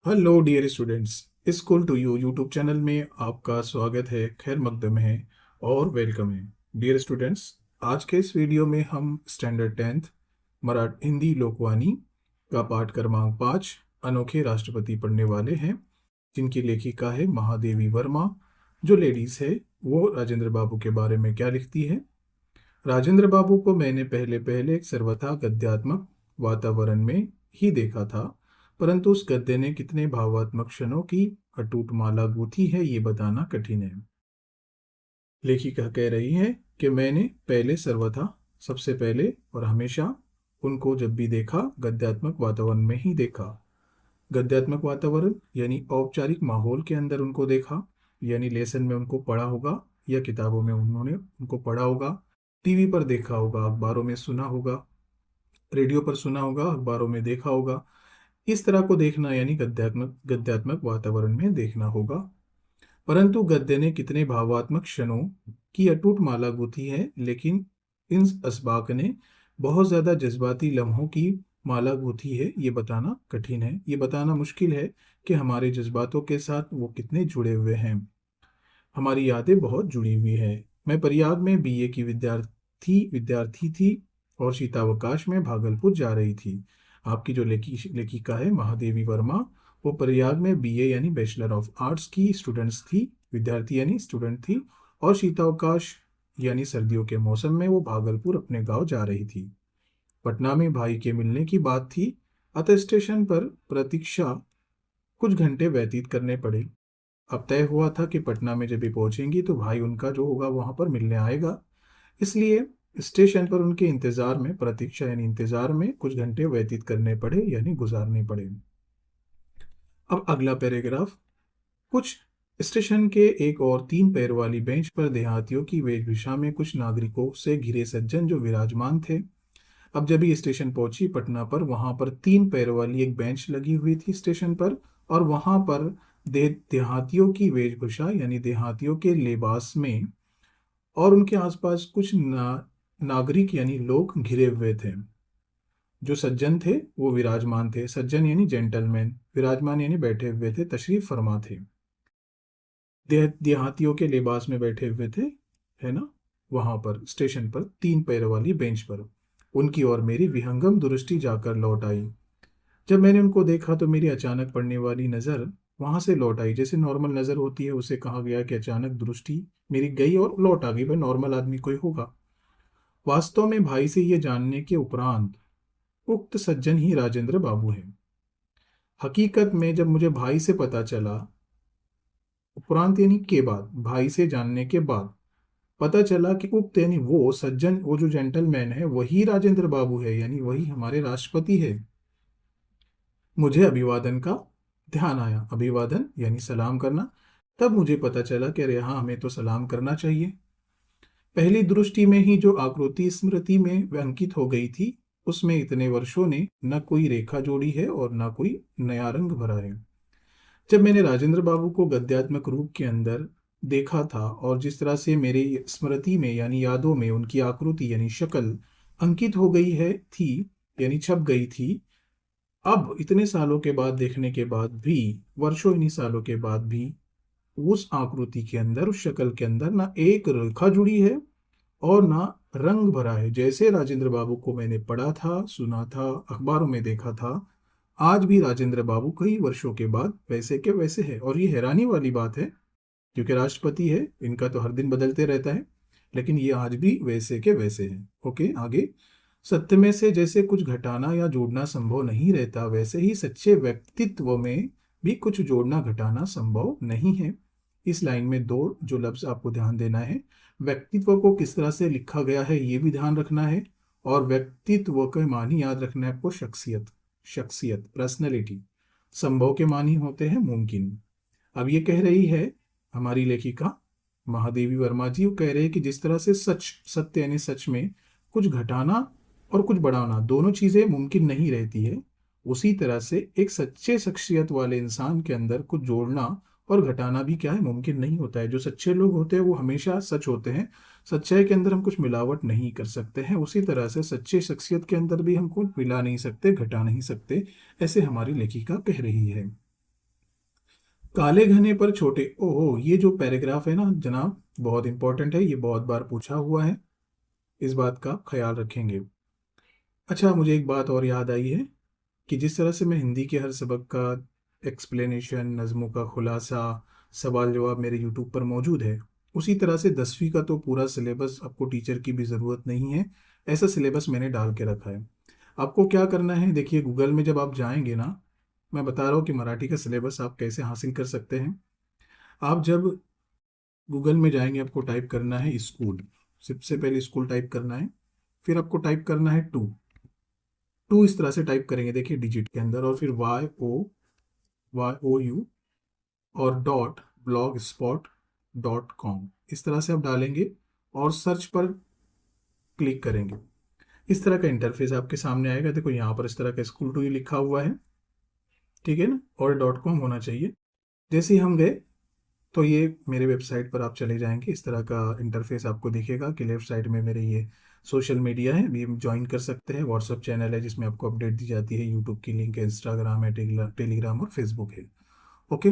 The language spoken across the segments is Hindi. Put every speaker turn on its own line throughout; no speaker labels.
Hello dear students, school to you YouTube channel में आपका स्वागत है। खैर मकदम है और वेलकम है। डियर स्टूडेंट्स, आज के इस वीडियो में हम स्टैंडर्ड 10th मराठी हिंदी लोकवाणी का पाठ क्रमांक 5 अनोखे राष्ट्रपति पढ़ने वाले हैं, जिनकी लेखिका है महादेवी वर्मा। जो लेडीज है वो राजेंद्र बाबू के बारे में क्या लिखती है। राजेंद्र बाबू को मैंने पहले पहले एक सर्वथा गद्यात्मक वातावरण में ही देखा था, परंतु उस गद्य ने कितने भावात्मक क्षणों की अटूट माला गूंथी है ये बताना कठिन है। लेखिका कह रही है कि मैंने पहले सर्वथा, सबसे पहले और हमेशा उनको जब भी देखा गद्यात्मक वातावरण में ही देखा। गद्यात्मक वातावरण यानी औपचारिक माहौल के अंदर उनको देखा, यानी लेसन में उनको पढ़ा होगा या किताबों में उन्होंने उनको पढ़ा होगा, टीवी पर देखा होगा, अखबारों में सुना होगा, रेडियो पर सुना होगा, अखबारों में देखा होगा। इस तरह को देखना यानी गद्यात्मक गद्यात्मक वातावरण में देखना होगा। परंतु गद्य ने कितने भावात्मक क्षणों की अटूट माला गूंथी है, लेकिन इन असबाक ने बहुत ज्यादा जज्बाती लम्हों की माला गूंथी है ये बताना कठिन है। ये बताना मुश्किल है कि हमारे जज्बातों के साथ वो कितने जुड़े हुए हैं। हमारी यादें बहुत जुड़ी हुई है। मैं प्रयाग में बीए की विद्यार्थी थी और शीतावकाश में भागलपुर जा रही थी। आपकी जो लेखिका है महादेवी वर्मा, वो प्रयाग में बीए यानी बैचलर ऑफ आर्ट्स की स्टूडेंट्स थी, विद्यार्थी यानी स्टूडेंट थी, और शीतावकाश यानी सर्दियों के मौसम में वो भागलपुर अपने गांव जा रही थी। पटना में भाई के मिलने की बात थी, अतः स्टेशन पर प्रतीक्षा कुछ घंटे व्यतीत करने पड़े। अब तय हुआ था कि पटना में जब भी पहुंचेंगी तो भाई उनका जो होगा वहां पर मिलने आएगा, इसलिए स्टेशन पर उनके इंतजार में, प्रतीक्षा यानी इंतजार में, कुछ घंटे व्यतीत करने पड़े यानी गुजारने पड़े। अब अगला पैराग्राफ। कुछ स्टेशन के एक और 3 पैर वाली बेंच पर देहातियों की वेशभूषा में कुछ नागरिकों से घिरे सज्जन जो विराजमान थे। अब जब ये स्टेशन पहुंची पटना पर, वहां पर 3 पैर वाली एक बेंच लगी हुई थी स्टेशन पर, और वहां पर देहातियों की वेशभूषा यानी देहातियों के लिबास में, और उनके आसपास कुछ नागरिक यानी लोग घिरे हुए थे। जो सज्जन थे वो विराजमान थे, सज्जन यानी जेंटलमैन, विराजमान यानी बैठे हुए थे, तशरीफ फरमा थे, देहातियों के लिबास में बैठे हुए थे, है ना। वहां पर स्टेशन पर 3 पैर वाली बेंच पर उनकी और मेरी विहंगम दृष्टि जाकर लौट आई। जब मैंने उनको देखा तो मेरी अचानक पड़ने वाली नजर वहां से लौट आई। जैसे नॉर्मल नजर होती है उसे कहा गया कि अचानक दृष्टि मेरी गई और लौट आ गई, भाई नॉर्मल आदमी कोई होगा। वास्तव में भाई से ये जानने के उपरांत उक्त सज्जन ही राजेंद्र बाबू हैं। हकीकत में जब मुझे भाई से पता चला, उपरांत यानी के बाद, भाई से जानने के बाद पता चला कि उक्त यानी वो सज्जन, वो जो जेंटलमैन है वही राजेंद्र बाबू है, यानी वही हमारे राष्ट्रपति है। मुझे अभिवादन का ध्यान आया। अभिवादन यानी सलाम करना। तब मुझे पता चला कि अरे हाँ, हमें तो सलाम करना चाहिए। पहली दृष्टि में ही जो आकृति स्मृति में अंकित हो गई थी, उसमें इतने वर्षों ने न कोई रेखा जोड़ी है और न कोई नया रंग भरा है। जब मैंने राजेंद्र बाबू को गद्यात्मक रूप के अंदर देखा था और जिस तरह से मेरी स्मृति में यानी यादों में उनकी आकृति यानी शक्ल अंकित हो गई है थी, यानी छप गई थी, अब इतने सालों के बाद देखने के बाद भी, वर्षों इन्हीं सालों के बाद भी, उस आकृति के अंदर, उस शक्ल के अंदर ना एक रेखा जुड़ी है और ना रंग भरा है। जैसे राजेंद्र बाबू को मैंने पढ़ा था, सुना था, अखबारों में देखा था, आज भी राजेंद्र बाबू कई वर्षों के बाद वैसे के वैसे है। और ये हैरानी वाली बात है, क्योंकि राष्ट्रपति है, इनका तो हर दिन बदलते रहता है, लेकिन ये आज भी वैसे के वैसे हैं। ओके, आगे। सत्य में से जैसे कुछ घटाना या जोड़ना संभव नहीं रहता, वैसे ही सच्चे व्यक्तित्व में भी कुछ जोड़ना घटाना संभव नहीं है। इस लाइन में दो जो लफ्ज आपको ध्यान देना है, व्यक्तित्व को किस तरह से लिखा गया है ये भी ध्यान रखना है, और व्यक्तित्व के मानी याद रखना है आपको, शख्सियत, शख्सियत, पर्सनैलिटी। संभव के मानी होते हैं मुमकिन। अब ये कह रही है हमारी लेखिका महादेवी वर्मा जी, वो कह रहे हैं कि जिस तरह से सच, सत्य यानी सच में कुछ घटाना और कुछ बढ़ाना दोनों चीजें मुमकिन नहीं रहती है, उसी तरह से एक सच्चे शख्सियत वाले इंसान के अंदर कुछ जोड़ना और घटाना भी क्या है, मुमकिन नहीं होता है। जो सच्चे लोग होते हैं वो हमेशा सच होते हैं, सच्चाई के अंदर हम कुछ मिलावट नहीं कर सकते हैं। उसी तरह से सच्चे शख्सियत के अंदर भी हम कुछ मिला नहीं सकते, घटा नहीं सकते, ऐसे हमारी लेखिका कह रही है। काले घने पर छोटे, ओहो, ये जो पैराग्राफ है ना जनाब, बहुत इंपॉर्टेंट है, ये बहुत बार पूछा हुआ है, इस बात का आप ख्याल रखेंगे। अच्छा, मुझे एक बात और याद आई है कि जिस तरह से मैं हिंदी के हर सबक का एक्सप्लेनेशन, नज़मों का खुलासा, सवाल जवाब मेरे यूट्यूब पर मौजूद है, उसी तरह से 10वीं का तो पूरा सिलेबस आपको टीचर की भी ज़रूरत नहीं है, ऐसा सिलेबस मैंने डाल के रखा है। आपको क्या करना है, देखिए गूगल में जब आप जाएंगे ना, मैं बता रहा हूँ कि मराठी का सिलेबस आप कैसे हासिल कर सकते हैं। आप जब गूगल में जाएंगे, आपको टाइप करना है स्कूल, सबसे पहले स्कूल टाइप करना है, फिर आपको टाइप करना है टू। टू इस तरह से टाइप करेंगे, देखिए डिजिट के अंदर, और फिर YOU और dot blog spot dot com, इस तरह से आप डालेंगे और सर्च पर क्लिक करेंगे। इस तरह का इंटरफेस आपके सामने आएगा। देखो यहाँ पर इस तरह का स्कूल टू यू लिखा हुआ है, ठीक है ना, और डॉट कॉम होना चाहिए। जैसे ही हम गए तो ये मेरे वेबसाइट पर आप चले जाएंगे, इस तरह का इंटरफेस आपको दिखेगा कि लेफ्ट साइड में मेरे ये सोशल मीडिया है, ये ज्वाइन कर सकते हैं, व्हाट्सअप चैनल है जिसमें आपको अपडेट दी जाती है, यूट्यूब की लिंक है, इंस्टाग्राम है, टेलीग्राम और फेसबुक है। ओके,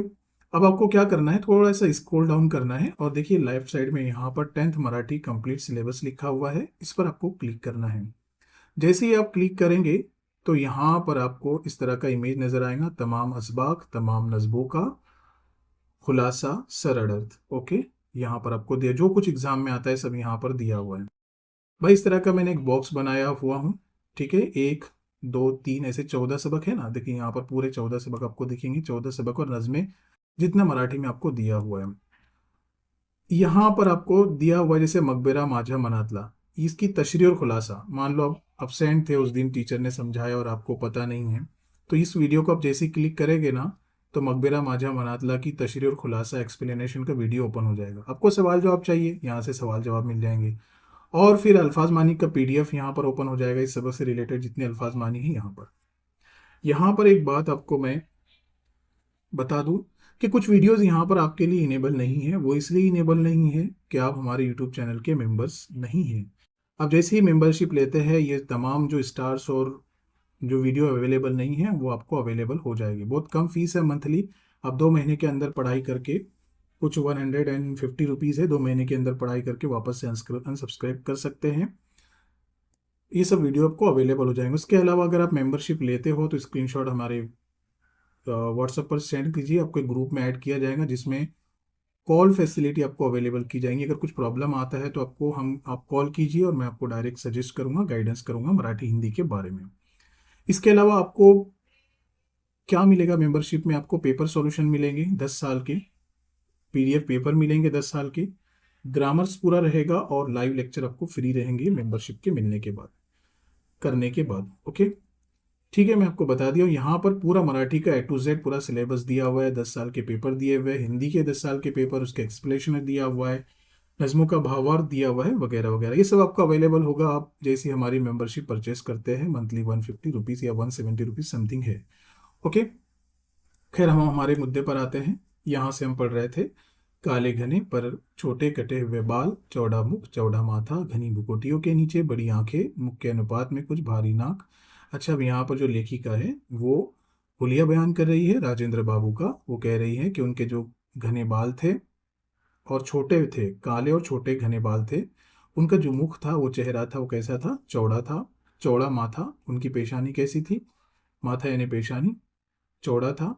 अब आपको क्या करना है, थोड़ा सा स्क्रॉल डाउन करना है और देखिए लेफ्ट साइड में यहाँ पर 10th मराठी कंप्लीट सिलेबस लिखा हुआ है, इस पर आपको क्लिक करना है। जैसे ही आप क्लिक करेंगे तो यहाँ पर आपको इस तरह का इमेज नजर आएगा, तमाम असबाक, तमाम नस्बों का खुलासा, सरल अर्थ। ओके, यहाँ पर आपको दिया जो कुछ एग्जाम में आता है सब यहाँ पर दिया हुआ है। भाई इस तरह का मैंने एक बॉक्स बनाया हुआ हूँ, ठीक है, 1 2 3 ऐसे 14 सबक है ना, देखिए यहाँ पर पूरे 14 सबक आपको दिखेंगे, 14 सबक और नज़में जितना मराठी में आपको दिया हुआ है। यहाँ पर आपको दिया हुआ है जैसे मकबरा माझा मनातला, इसकी तशरीह और खुलासा, मान लो आप अब्सेंट थे उस दिन, टीचर ने समझाया और आपको पता नहीं है, तो इस वीडियो को आप जैसे ही क्लिक करेंगे ना, तो मकबरा माझा मनातला की तशरीह और खुलासा एक्सप्लेनेशन का वीडियो ओपन हो जाएगा। आपको सवाल जवाब चाहिए, यहाँ से सवाल जवाब मिल जाएंगे, और फिर अल्फाज मानी का PDF यहाँ पर ओपन हो जाएगा, इस सबक से रिलेटेड जितने अल्फाज मानी है यहाँ पर। यहाँ पर एक बात आपको मैं बता दूं कि कुछ वीडियोस यहाँ पर आपके लिए इनेबल नहीं है, वो इसलिए इनेबल नहीं है कि आप हमारे यूट्यूब चैनल के मेंबर्स नहीं हैं। अब जैसे ही मेंबरशिप लेते हैं, ये तमाम जो स्टार्स और जो वीडियो अवेलेबल नहीं है वो आपको अवेलेबल हो जाएगी। बहुत कम फीस है मंथली, आप 2 महीने के अंदर पढ़ाई करके, कुछ 150 रुपीज़ है, 2 महीने के अंदर पढ़ाई करके वापस से अनसब्सक्राइब कर सकते हैं। ये सब वीडियो आपको अवेलेबल हो जाएंगे। उसके अलावा अगर आप मेंबरशिप लेते हो तो स्क्रीनशॉट हमारे व्हाट्सएप पर सेंड कीजिए, आपको एक ग्रुप में ऐड किया जाएगा जिसमें कॉल फैसिलिटी आपको अवेलेबल की जाएंगी। अगर कुछ प्रॉब्लम आता है तो आप कॉल कीजिए और मैं आपको डायरेक्ट सजेस्ट करूंगा, गाइडेंस करूंगा मराठी हिंदी के बारे में। इसके अलावा आपको क्या मिलेगा मेंबरशिप में, आपको पेपर सॉल्यूशन मिलेंगे 10 साल के, PDF पेपर मिलेंगे 10 साल के, ग्रामर्स पूरा रहेगा और लाइव लेक्चर आपको फ्री रहेंगे मेंबरशिप के मिलने के बाद, करने के बाद। ओके, ठीक है, मैं आपको बता दिया हूँ, यहाँ पर पूरा मराठी का A to Z पूरा सिलेबस दिया हुआ है, 10 साल के पेपर दिए हुए हैं, हिंदी के 10 साल के पेपर, उसके एक्सप्लेनेशन दिया हुआ है, नज़मों का भावार्थ दिया हुआ है, वगैरह वगैरह, ये सब आपको अवेलेबल होगा आप जैसी हमारी मेंबरशिप परचेस करते हैं, मंथली 150 रुपीज़ या 170 रुपीज़ समथिंग है। ओके, खैर हम हमारे मुद्दे पर आते हैं। यहाँ से हम पढ़ रहे थे, काले घने पर छोटे कटे हुए बाल, चौड़ा मुख चौड़ा माथा, घनी भुकोटियों के नीचे बड़ी आंखें, मुख के अनुपात में कुछ भारी नाक। अच्छा, अब यहाँ पर जो लेखिका है वो हुलिया बयान कर रही है राजेंद्र बाबू का। वो कह रही है कि उनके जो घने बाल थे और छोटे थे, काले और छोटे घने बाल थे, उनका जो मुख था, वो चेहरा था, वो कैसा था, चौड़ा था, चौड़ा माथा, उनकी पेशानी कैसी थी, माथा यानी पेशानी चौड़ा था,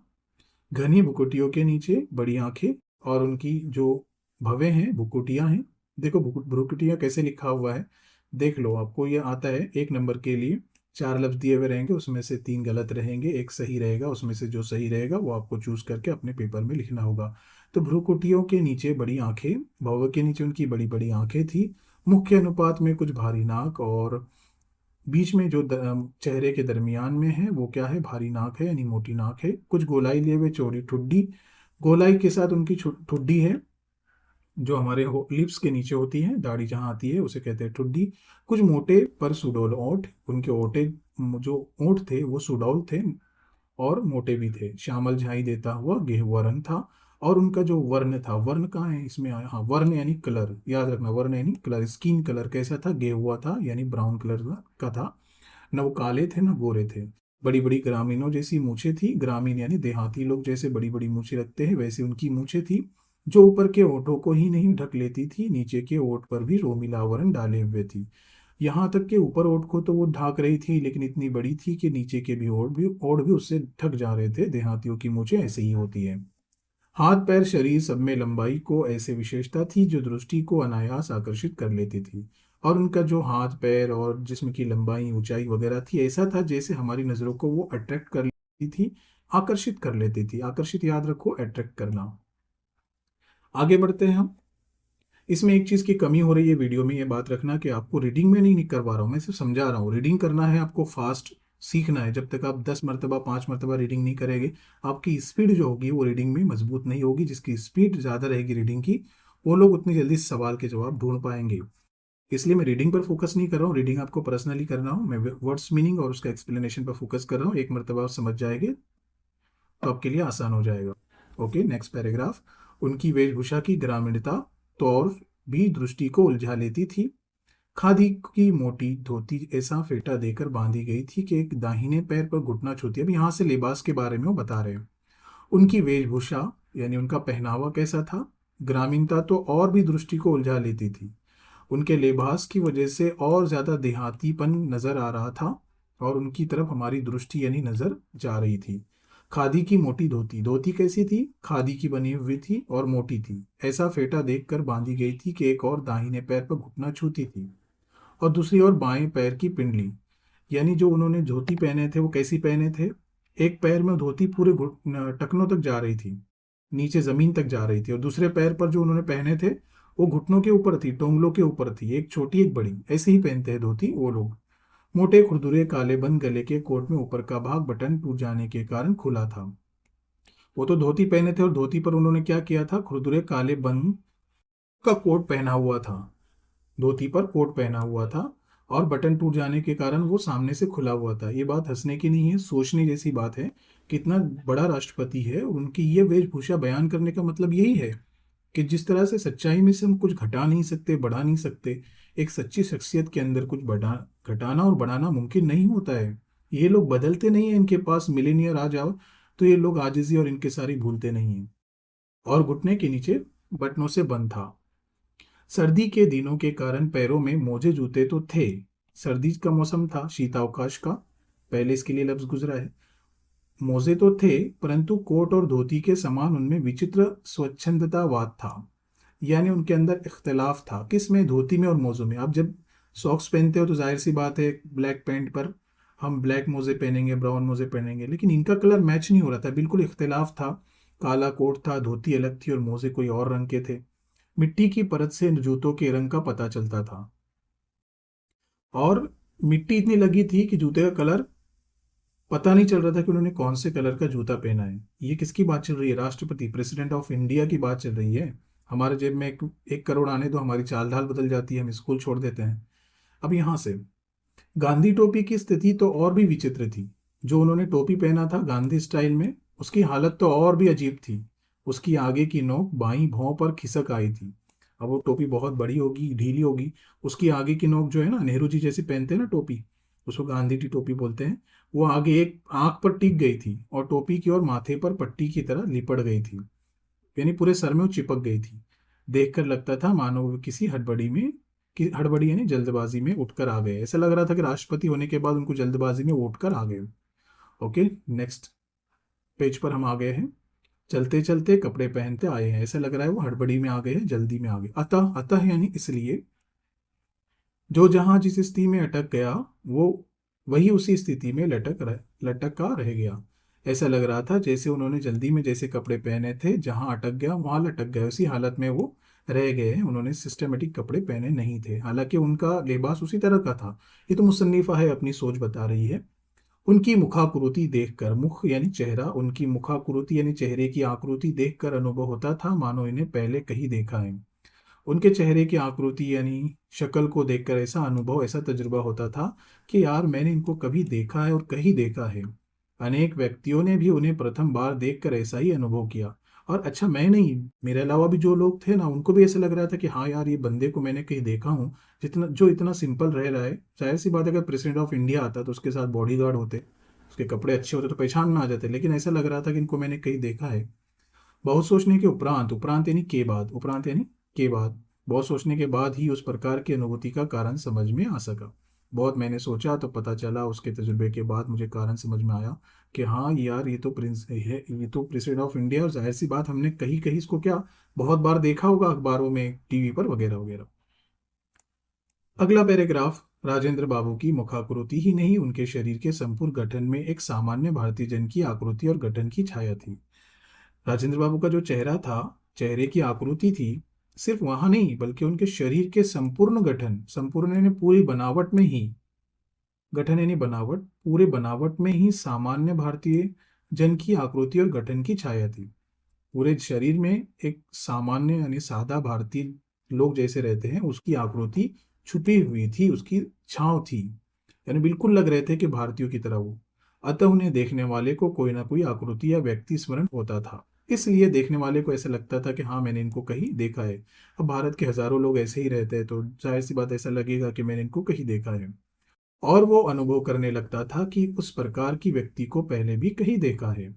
घनी भुकुटियों के नीचे बड़ी आंखें, और उनकी जो भवें हैं, भुकुटियां हैं, देखो भुकुटियां कैसे लिखा हुआ है, देख लो, आपको ये आता है। 1 नंबर के लिए 4 लफ्ज दिए हुए रहेंगे, उसमें से 3 गलत रहेंगे, एक सही रहेगा, उसमें से जो सही रहेगा वो आपको चूज करके अपने पेपर में लिखना होगा। तो भ्रुकुटियों के नीचे बड़ी आंखें, भौवे के नीचे उनकी बड़ी बड़ी आंखें थी, मुख्य अनुपात में कुछ भारी नाक, और बीच में जो चेहरे के दरमियान में है वो क्या है, भारी नाक है यानी मोटी नाक है, कुछ गोलाई लिए हुए चौड़ी ठुड्डी, गोलाई के साथ उनकी ठुड्डी है, जो हमारे लिप्स के नीचे होती है, दाढ़ी जहाँ आती है उसे कहते हैं ठुड्डी, कुछ मोटे पर सुडौल ओंठ, उनके ओटे जो ओंठ थे वो सुडौल थे और मोटे भी थे, श्यामल झाई देता हुआ गेहुआ रंग था, और उनका जो वर्ण था, वर्ण कहाँ है इसमें आया, हाँ, वर्ण यानी कलर, याद रखना, वर्ण यानी कलर, स्किन कलर कैसा था, गेहुआ था यानी ब्राउन कलर का था, न वो काले थे न गोरे थे। बड़ी बड़ी ग्रामीणों जैसी मूछें थी। ग्रामीण यानी देहाती लोग जैसे बड़ी बड़ी मूछें रखते हैं, वैसे उनकी मूछें थी, जो ऊपर के ओठों को ही नहीं ढक लेती थी, नीचे के ओठ पर भी रोमिला आवरण डाले हुए थी। यहाँ तक कि ऊपर ओठ को तो वो ढाक रही थी, लेकिन इतनी बड़ी थी कि नीचे के भी ओठ भी उससे ढक जा रहे थे। देहातियों की मूछें ऐसे ही होती है। हाथ पैर शरीर सब में लंबाई को ऐसे विशेषता थी जो दृष्टि को अनायास आकर्षित कर लेती थी। और उनका जो हाथ पैर और जिस्म की लंबाई ऊंचाई वगैरह थी, ऐसा था जैसे हमारी नजरों को वो अट्रैक्ट कर लेती थी, आकर्षित कर लेती थी। आकर्षित याद रखो, अट्रैक्ट करना। आगे बढ़ते हैं हम। इसमें एक चीज की कमी हो रही है वीडियो में, ये बात रखना कि आपको रीडिंग में नहीं करवा रहा हूँ, मैं सिर्फ समझा रहा हूँ। रीडिंग करना है आपको, फास्ट सीखना है। जब तक आप 10 मरतबा 5 मरतबा रीडिंग नहीं करेंगे, आपकी स्पीड जो होगी वो रीडिंग में मजबूत नहीं होगी। जिसकी स्पीड ज़्यादा रहेगी रीडिंग की, वो लोग उतनी जल्दी सवाल के जवाब ढूंढ पाएंगे। इसलिए मैं रीडिंग पर फोकस नहीं कर रहा हूँ, रीडिंग आपको पर्सनली करना हो। मैं वर्ड्स मीनिंग और उसका एक्सप्लेनेशन पर फोकस कर रहा हूँ। एक मरतबा आप समझ जाएंगे तो आपके लिए आसान हो जाएगा। Okay, next paragraph. उनकी वेशभूषा की ग्रामीणता तो और भी दृष्टि को उलझा लेती थी। खादी की मोटी धोती ऐसा फेटा देकर बांधी गई थी कि एक दाहिने पैर पर घुटना छूती। अब यहाँ से लिबास के बारे में वो बता रहे हैं। उनकी वेशभूषा यानी उनका पहनावा कैसा था? ग्रामीणता तो और भी दृष्टि को उलझा लेती थी। उनके लिबास की वजह से और ज्यादा देहातीपन नजर आ रहा था, और उनकी तरफ हमारी दृष्टि यानी नजर जा रही थी। खादी की मोटी धोती, धोती कैसी थी? खादी की बनी हुई थी और मोटी थी, ऐसा फेटा देखकर बांधी गई थी कि एक और दाहिने पैर पर घुटना छूती थी, और दूसरी ओर बाएं पैर की पिंडली। यानी जो उन्होंने धोती पहने थे वो कैसी पहने थे? एक पैर में धोती पूरे टखनों तक जा रही थी, नीचे जमीन तक जा रही थी, और दूसरे पैर पर जो उन्होंने पहने थे वो घुटनों के ऊपर थी, टोंगलों के ऊपर थी, एक छोटी एक बड़ी। ऐसे ही पहनते हैं धोती वो लोग। मोटे खुरदुरे काले बंद गले के कोट में ऊपर का भाग बटन टूट जाने के कारण खुला था। वो तो धोती पहने थे, और धोती पर उन्होंने क्या किया था? खुरदुरे काले बंद का कोट पहना हुआ था। धोती पर कोट पहना हुआ था, और बटन टूट जाने के कारण वो सामने से खुला हुआ था। ये बात हंसने की नहीं है, सोचने जैसी बात है। कितना बड़ा राष्ट्रपति है, और उनकी ये वेशभूषा बयान करने का मतलब यही है कि जिस तरह से सच्चाई में से हम कुछ घटा नहीं सकते, बढ़ा नहीं सकते, एक सच्ची शख्सियत के अंदर कुछ बढ़ा घटाना और बढ़ाना मुमकिन नहीं होता है। ये लोग बदलते नहीं है, इनके पास मिलेनियर आ जाओ तो ये लोग आजिजी और इनकिसारी भूलते नहीं है। और घुटने के नीचे बटनों से बंद था। सर्दी के दिनों के कारण पैरों में मोजे जूते तो थे। सर्दी का मौसम था, शीतावकाश का, पहले इसके लिए लफ्ज गुजरा है। मोजे तो थे, परंतु कोट और धोती के समान उनमें विचित्र स्वच्छंदतावाद था। यानी उनके अंदर इख्तलाफ था। किस में? धोती में और मोजों में। आप जब सॉक्स पहनते हो तो जाहिर सी बात है, ब्लैक पैंट पर हम ब्लैक मोजे पहनेंगे, ब्राउन मोजे पहनेंगे, लेकिन इनका कलर मैच नहीं हो रहा था, बिल्कुल इख्तलाफ था। काला कोट था, धोती अलग थी और मोजे कोई और रंग के थे। मिट्टी की परत से जूतों के रंग का पता चलता था, और मिट्टी इतनी लगी थी कि जूते का कलर पता नहीं चल रहा था कि उन्होंने कौन से कलर का जूता पहना है। ये किसकी बात चल रही है? राष्ट्रपति, प्रेसिडेंट ऑफ इंडिया की बात चल रही है। हमारे जेब में 1 करोड़ आने तो हमारी चाल ढाल बदल जाती है, हम स्कूल छोड़ देते हैं। अब यहाँ से गांधी टोपी की स्थिति तो और भी विचित्र थी। जो उन्होंने टोपी पहना था गांधी स्टाइल में, उसकी हालत तो और भी अजीब थी। उसकी आगे की नोक बाईं भौं पर खिसक आई थी। अब वो टोपी बहुत बड़ी होगी, ढीली होगी, उसकी आगे की नोक जो है ना, नेहरू जी जैसी पहनते हैं ना टोपी, उसको गांधी की टोपी बोलते हैं। वो आगे एक आंख पर टिक गई थी, और टोपी की ओर माथे पर पट्टी की तरह लिपट गई थी, यानी पूरे सर में वो चिपक गई थी। देखकर लगता था मानो वो किसी हड़बड़ी में, कि हड़बड़ी यानी जल्दबाजी में उठकर आ गए। ऐसा लग रहा था कि राष्ट्रपति होने के बाद उनको जल्दबाजी में वो उठकर आ गए। ओके, नेक्स्ट पेज पर हम आ गए हैं। चलते चलते कपड़े पहनते आए हैं, ऐसा लग रहा है वो हड़बड़ी में आ गए हैं, जल्दी में आ गए। अतः, अतः यानी इसलिए, जो जहां जिस स्थिति में अटक गया, वो वही उसी स्थिति में लटका रह गया। ऐसा लग रहा था जैसे उन्होंने जल्दी में जैसे कपड़े पहने थे, जहां अटक गया वहां लटक गए, उसी हालत में वो रह गए हैं। उन्होंने सिस्टमेटिक कपड़े पहने नहीं थे, हालांकि उनका लिबास उसी तरह का था। ये तो मुसन्निफा है, अपनी सोच बता रही है। उनकी मुखाकृति देखकर, मुख यानी चेहरा, उनकी मुखाकृति यानी चेहरे की आकृति देखकर अनुभव होता था मानो इन्हें पहले कहीं देखा है। उनके चेहरे की आकृति यानी शक्ल को देखकर ऐसा अनुभव, ऐसा तजुर्बा होता था कि यार मैंने इनको कभी देखा है और कहीं देखा है। अनेक व्यक्तियों ने भी उन्हें प्रथम बार देखकर ऐसा ही अनुभव किया। और अच्छा, मैं नहीं, मेरे अलावा भी जो लोग थे ना, उनको भी ऐसा लग रहा था कि हाँ यार, ये बंदे को मैंने कहीं देखा हूँ। जो इतना सिंपल रह रहा है, जाहिर सी बात है, अगर प्रेसिडेंट ऑफ इंडिया आता तो उसके साथ बॉडीगार्ड होते, उसके कपड़े अच्छे होते तो पहचान में आ जाते, लेकिन ऐसा लग रहा था कि इनको मैंने कहीं देखा है। बहुत सोचने के उपरांत, उपरांत यानी के बाद, उपरांत यानी के बाद, बहुत सोचने के बाद ही उस प्रकार की अनुभूति का कारण समझ में आ सका। बहुत मैंने सोचा तो पता चला, उसके तजुर्बे के बाद मुझे कारण समझ में आया कि हाँ यार, ये तो प्रिंस है, ये तो प्रेसिडेंट ऑफ इंडिया, और जाहिर सी बात हमने कहीं कहीं इसको क्या बहुत बार देखा होगा, अखबारों में, टीवी पर वगैरह वगैरह। अगला पैराग्राफ, राजेंद्र बाबू की मुखाकृति ही नहीं, उनके शरीर के संपूर्ण गठन में एक सामान्य भारतीय जन की आकृति और गठन की छाया थी। राजेंद्र बाबू का जो चेहरा था, चेहरे की आकृति थी, सिर्फ वहां नहीं बल्कि उनके शरीर के संपूर्ण गठन, संपूर्ण यानी पूरी बनावट में ही, गठन यानी बनावट, पूरे बनावट में ही सामान्य भारतीय जन की आकृति और गठन की छाया थी। पूरे शरीर में एक सामान्य यानी सादा भारतीय लोग जैसे रहते हैं उसकी आकृति छुपी हुई थी, उसकी छांव थी, यानी बिल्कुल लग रहे थे कि भारतीयों की तरह वो। अतः उन्हें देखने वाले को कोई ना कोई आकृति या व्यक्ति स्मरण होता था, इसलिए देखने वाले को ऐसा लगता था कि हाँ मैंने इनको कहीं देखा है। अब भारत के हजारों लोग ऐसे ही रहते हैं तो जाहिर सी बात ऐसा लगेगा कि मैंने इनको कहीं देखा है। और वो अनुभव करने लगता था कि उस प्रकार की व्यक्ति को पहले भी कहीं देखा है।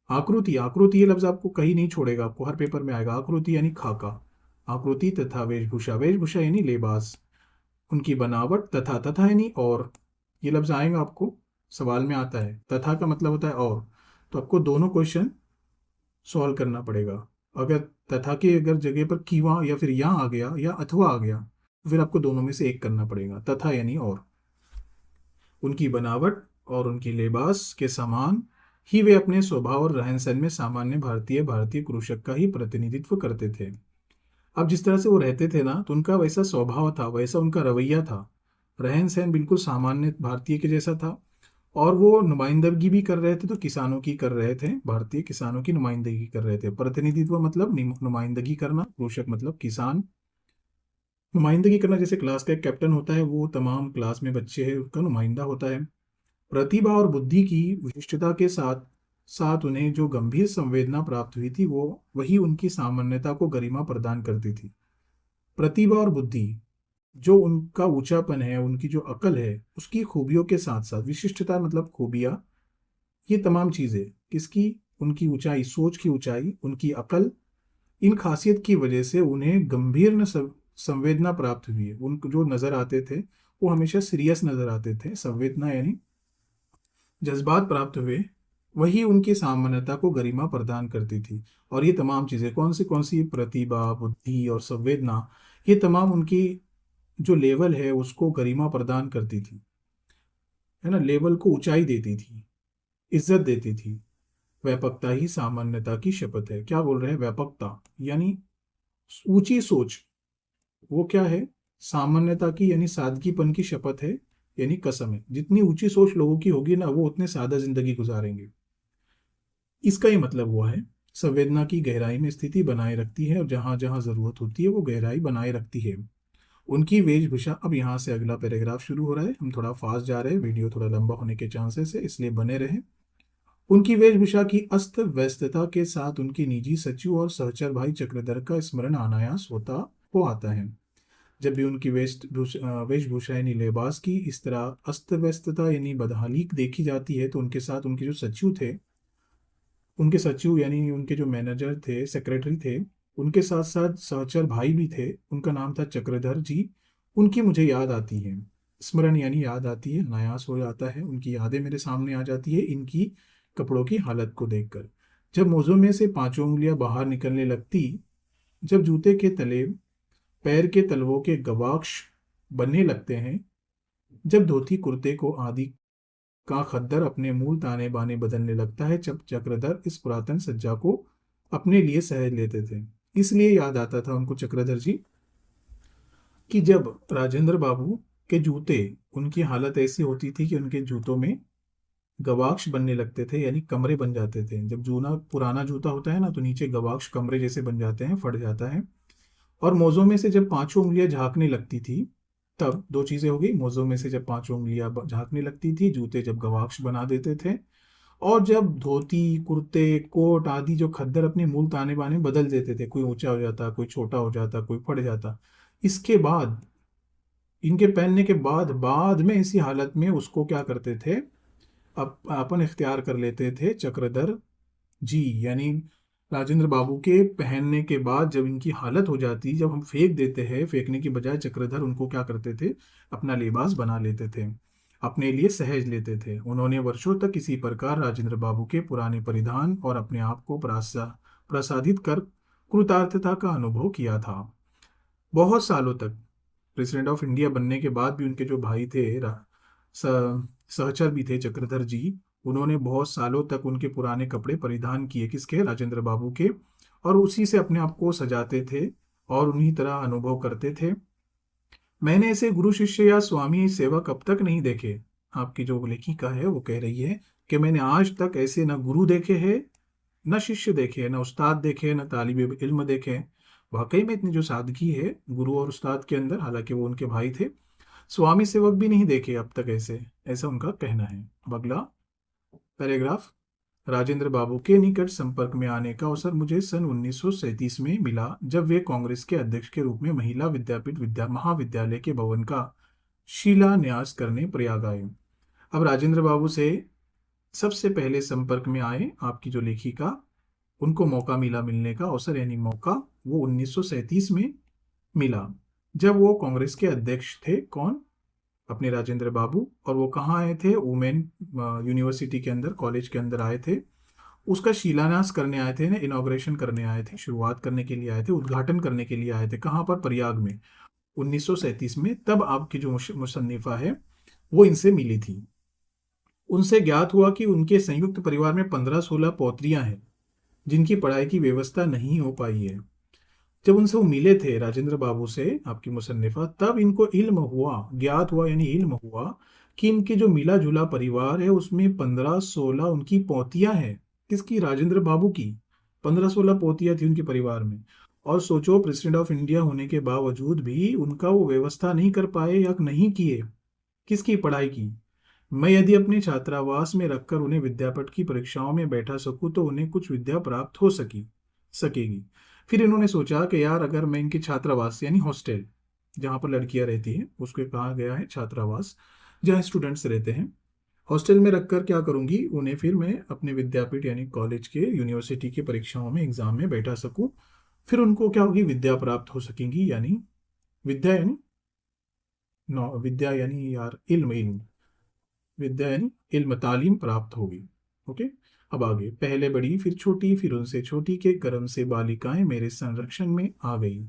आकृति, आकृति ये लफ्ज आपको कहीं नहीं छोड़ेगा, आपको हर पेपर में आएगा। आकृति यानी खाका, आकृति तथा वेशभूषा, वेशभूषा यानी लिबास, उनकी बनावट, तथा, तथा यानी और, ये लफ्ज आएगा आपको सवाल में आता है। तथा का मतलब होता है और, तो आपको दोनों क्वेश्चन सॉल्व करना पड़ेगा। अगर तथा की अगर जगह पर कीवा या फिर या आ गया या अथवा आ गया, तो फिर आपको दोनों में से एक करना पड़ेगा। तथा यानी और, उनकी बनावट और उनकी लिबास के समान ही वे अपने स्वभाव और रहन सहन में सामान्य भारतीय भारतीय कृषक का ही प्रतिनिधित्व करते थे। अब जिस तरह से वो रहते थे ना, तो उनका वैसा स्वभाव था, वैसा उनका रवैया था, रहन सहन बिल्कुल सामान्य भारतीय के जैसा था। और वो नुमाइंदगी भी कर रहे थे, तो किसानों की कर रहे थे, भारतीय किसानों की नुमाइंदगी कर रहे थे। प्रतिनिधित्व मतलब नुमाइंदगी करना, कृषक मतलब किसान। नुमाइंदगी करना, जैसे क्लास का एक कैप्टन होता है, वो तमाम क्लास में बच्चे हैं उसका नुमाइंदा होता है। प्रतिभा और बुद्धि की विशिष्टता के साथ साथ उन्हें जो गंभीर संवेदना प्राप्त हुई थी, वो वही उनकी सामान्यता को गरिमा प्रदान करती थी। प्रतिभा और बुद्धि, जो उनका ऊंचापन है, उनकी जो अकल है, उसकी खूबियों के साथ साथ, विशिष्टता मतलब खूबियां, ये तमाम चीजें किसकी, उनकी ऊंचाई, सोच की ऊंचाई, उनकी अकल, इन खासियत की वजह से उन्हें गंभीर संवेदना प्राप्त हुई है। उनको जो नजर आते थे वो हमेशा सीरियस नजर आते थे, संवेदना यानी जज्बात प्राप्त हुए, वही उनकी सामान्यता को गरिमा प्रदान करती थी। और ये तमाम चीजें कौन सी, प्रतिभा, बुद्धि और संवेदना, ये तमाम उनकी जो लेवल है उसको गरिमा प्रदान करती थी, है ना, लेवल को ऊंचाई देती थी, इज्जत देती थी। व्यापकता ही सामान्यता की शपथ है। क्या बोल रहे हैं, व्यापकता यानी ऊंची सोच, वो क्या है, सामान्यता की यानी सादगीपन की शपथ है, यानी कसम है। जितनी ऊंची सोच लोगों की होगी ना, वो उतने सादा जिंदगी गुजारेंगे। इसका ही मतलब हुआ है, संवेदना की गहराई में स्थिति बनाए रखती है, और जहां जहां जरूरत होती है वो गहराई बनाए रखती है। उनकी वेशभूषा, अब यहाँ से अगला पैराग्राफ शुरू हो रहा है, हम थोड़ा फास्ट जा रहे हैं, वीडियो थोड़ा लंबा होने के चांसेस है, इसलिए बने रहे। उनकी वेशभूषा की अस्त व्यस्तता के साथ उनके निजी सचिव और सहचर भाई चक्रधर का स्मरण अनायास होता हो आता है। जब भी उनकी वेशभूषा यानी लिबास की इस तरह अस्त व्यस्तता यानी बदहाली देखी जाती है, तो उनके साथ उनके जो सचिव थे, उनके सचिव यानी उनके जो मैनेजर थे, सेक्रेटरी थे, उनके साथ साथ सहचर भाई भी थे, उनका नाम था चक्रधर जी, उनकी मुझे याद आती है। स्मरण यानी याद आती है, अनायास हो जाता है, उनकी यादें मेरे सामने आ जाती है इनकी कपड़ों की हालत को देखकर। जब मोजों में से पांचों उंगलियां बाहर निकलने लगती, जब जूते के तले पैर के तलवों के गवाक्ष बनने लगते हैं, जब धोती कुर्ते को आदि का खद्दर अपने मूल ताने बाने बदलने लगता है, जब चक्रधर इस पुरातन सज्जा को अपने लिए सहज लेते थे। इसलिए याद आता था उनको चक्रधर जी कि जब राजेंद्र बाबू के जूते, उनकी हालत ऐसी होती थी कि उनके जूतों में गवाक्ष बनने लगते थे, यानी कमरे बन जाते थे। जब जूना पुराना जूता होता है ना, तो नीचे गवाक्ष कमरे जैसे बन जाते हैं, फट जाता है। और मोजों में से जब पांचों उंगलियां झांकने लगती थी, तब दो चीजें हो गई, मोजों में से जब पांचों उंगलियां झांकने लगती थी, जूते जब गवाक्ष बना देते थे, और जब धोती कुर्ते कोट आदि जो खद्दर अपने मूल ताने बाने बदल देते थे, कोई ऊंचा हो जाता, कोई छोटा हो जाता, कोई फट जाता, इसके बाद, इनके पहनने के बाद बाद में इसी हालत में उसको क्या करते थे, अपन इख्तियार कर लेते थे चक्रधर जी। यानी राजेंद्र बाबू के पहनने के बाद जब इनकी हालत हो जाती, जब हम फेंक देते हैं, फेंकने की बजाय चक्रधर उनको क्या करते थे, अपना लिबास बना लेते थे, अपने लिए सहेज लेते थे। उन्होंने वर्षों तक इसी प्रकार राजेंद्र बाबू के पुराने परिधान और अपने आप को प्रसादित कर कृतार्थता का अनुभव किया था। बहुत सालों तक प्रेसिडेंट ऑफ इंडिया बनने के बाद भी उनके जो भाई थे, सहचर भी थे चक्रधर जी, उन्होंने बहुत सालों तक उनके पुराने कपड़े परिधान किए, किसके, राजेंद्र बाबू के, और उसी से अपने आप को सजाते थे और उन्हीं तरह अनुभव करते थे। मैंने ऐसे गुरु शिष्य या स्वामी सेवक अब तक नहीं देखे। आपकी जो लेखिका है वो कह रही है कि मैंने आज तक ऐसे न गुरु देखे हैं, न शिष्य देखे, न उस्ताद देखे, न तालिब इल्म देखे। वाकई में इतनी जो सादगी है गुरु और उस्ताद के अंदर, हालांकि वो उनके भाई थे। स्वामी सेवक भी नहीं देखे अब तक ऐसे, ऐसा उनका कहना है। अगला पैराग्राफ, राजेंद्र बाबू के निकट संपर्क में आने का अवसर मुझे सन 1937 में मिला, जब वे कांग्रेस के अध्यक्ष के रूप में महिला विद्यापीठ महाविद्यालय के भवन का शिलान्यास करने प्रयाग आए। अब राजेंद्र बाबू से सबसे पहले संपर्क में आए आपकी जो लेखिका, उनको मौका मिला, मिलने का अवसर यानी मौका, वो 1937 में मिला, जब वो कांग्रेस के अध्यक्ष थे। कौन? अपने राजेंद्र बाबू। और वो कहाँ आए थे? वुमेन यूनिवर्सिटी के अंदर, कॉलेज के अंदर आए थे। उसका शिलान्यास करने आए थे ना, इनॉग्रेशन करने आए थे, शुरुआत करने के लिए आए थे, उद्घाटन करने के लिए आए थे। कहाँ पर? प्रयाग में, 1937 में। तब आपकी जो मुसन्निफा है वो इनसे मिली थी। उनसे ज्ञात हुआ कि उनके संयुक्त परिवार में 15-16 पौत्रियां हैं जिनकी पढ़ाई की व्यवस्था नहीं हो पाई है। जब उनसे वो मिले थे राजेंद्र बाबू से, आपकी मुसन्निफा, तब इनको इल्म हुआ, ज्ञात हुआ यानी इल्म हुआ कि इनके जो मिला जुला परिवार है उसमें 15-16 उनकी पोतियां हैं। किसकी? राजेंद्र बाबू की 15-16 पोतियां थी उनके परिवार में। और सोचो, प्रेसिडेंट ऑफ इंडिया होने के बावजूद भी उनका वो व्यवस्था नहीं कर पाए या नहीं किए। किसकी? पढ़ाई की। मैं यदि अपने छात्रावास में रखकर उन्हें विद्यापीठ की परीक्षाओं में बैठा सकूं तो उन्हें कुछ विद्या प्राप्त हो सकेगी। फिर इन्होंने सोचा कि यार, अगर मैं इनके छात्रावास यानी हॉस्टल जहाँ पर लड़कियां रहती हैं उसको कहा गया है छात्रावास, जहाँ स्टूडेंट्स रहते हैं, हॉस्टल में रखकर क्या करूंगी, उन्हें फिर मैं अपने विद्यापीठ यानी कॉलेज के, यूनिवर्सिटी की परीक्षाओं में, एग्जाम में बैठा सकूं। फिर उनको क्या होगी? विद्या प्राप्त हो सकेंगी। यानी विद्या यानी नौ, विद्या यानी यार इल्म, इल्म, विद्या यानी इल्म, तालीम प्राप्त होगी। ओके। अब आगे, पहले बड़ी फिर छोटी फिर उनसे छोटी के क्रम से बालिकाएं मेरे संरक्षण में आ गई।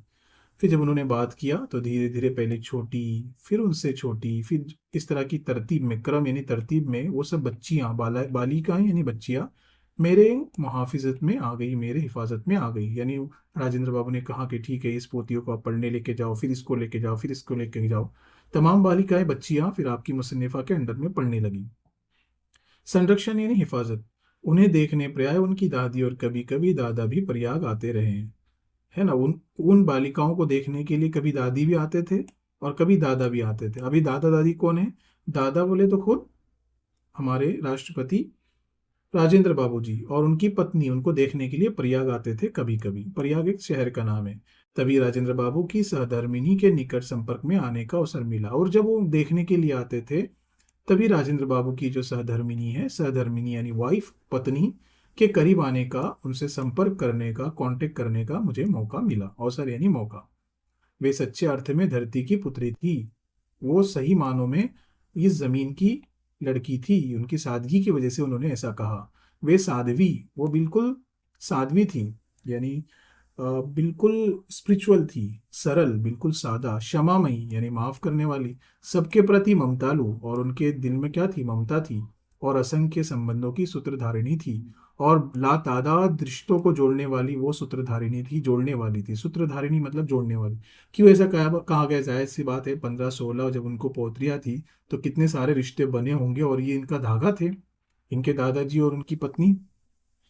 फिर जब उन्होंने बात किया तो धीरे धीरे पहले छोटी, फिर उनसे छोटी, फिर इस तरह की तरतीब में, क्रम यानी तरतीब में, वो सब बच्चियां, बालिकाएं यानी बच्चियां मेरे मुहाफिजत में आ गई, मेरे हिफाजत में आ गई। यानी राजेंद्र बाबू ने कहा कि ठीक है, इस पोतियों को आप पढ़ने लेके जाओ, फिर इसको लेके जाओ, फिर इसको लेके जाओ। तमाम बालिकाएं, बच्चियां फिर आपकी मुसन्निफा के अंडर में पढ़ने लगी। संरक्षण यानी हिफाजत। उन्हें देखने प्रयाय उनकी दादी और कभी कभी दादा भी प्रयाग आते रहे हैं, है ना। उन उन बालिकाओं को देखने के लिए कभी दादी भी आते थे और कभी दादा भी आते थे। अभी दादा दादी कौन है? दादा बोले तो खुद हमारे राष्ट्रपति राजेंद्र बाबू जी और उनकी पत्नी उनको देखने के लिए प्रयाग आते थे कभी कभी। प्रयाग एक शहर का नाम है। तभी राजेंद्र बाबू की सहधर्मिणी के निकट संपर्क में आने का अवसर मिला। और जब वो देखने के लिए आते थे तभी राजेंद्र बाबू की जो सहधर्मिणी है, सहधर्मिणी यानी वाइफ, पत्नी, के करीब आने का, उनसे संपर्क करने का, कांटेक्ट करने का मुझे मौका मिला। अवसर यानी मौका। वे सच्चे अर्थ में धरती की पुत्री थी। वो सही मानों में इस जमीन की लड़की थी। उनकी सादगी की वजह से उन्होंने ऐसा कहा। वे साध्वी, वो बिल्कुल साध्वी थी, यानी बिल्कुल स्पिरिचुअल थी, सरल, बिल्कुल सादा, क्षमामयी यानी माफ करने वाली, सबके प्रति ममतालु, और उनके दिल में क्या थी? ममता थी। और असंख्य संबंधों की सूत्रधारिणी थी। और लातादाद रिश्तों को जोड़ने वाली वो सूत्रधारिणी थी, जोड़ने वाली थी। सूत्रधारिणी मतलब जोड़ने वाली। क्यों ऐसा कहा गया? जाहिर सी बात है, 15-16 जब उनको पोत्रियां थी तो कितने सारे रिश्ते बने होंगे, और ये इनका धागा थे, इनके दादाजी और उनकी पत्नी।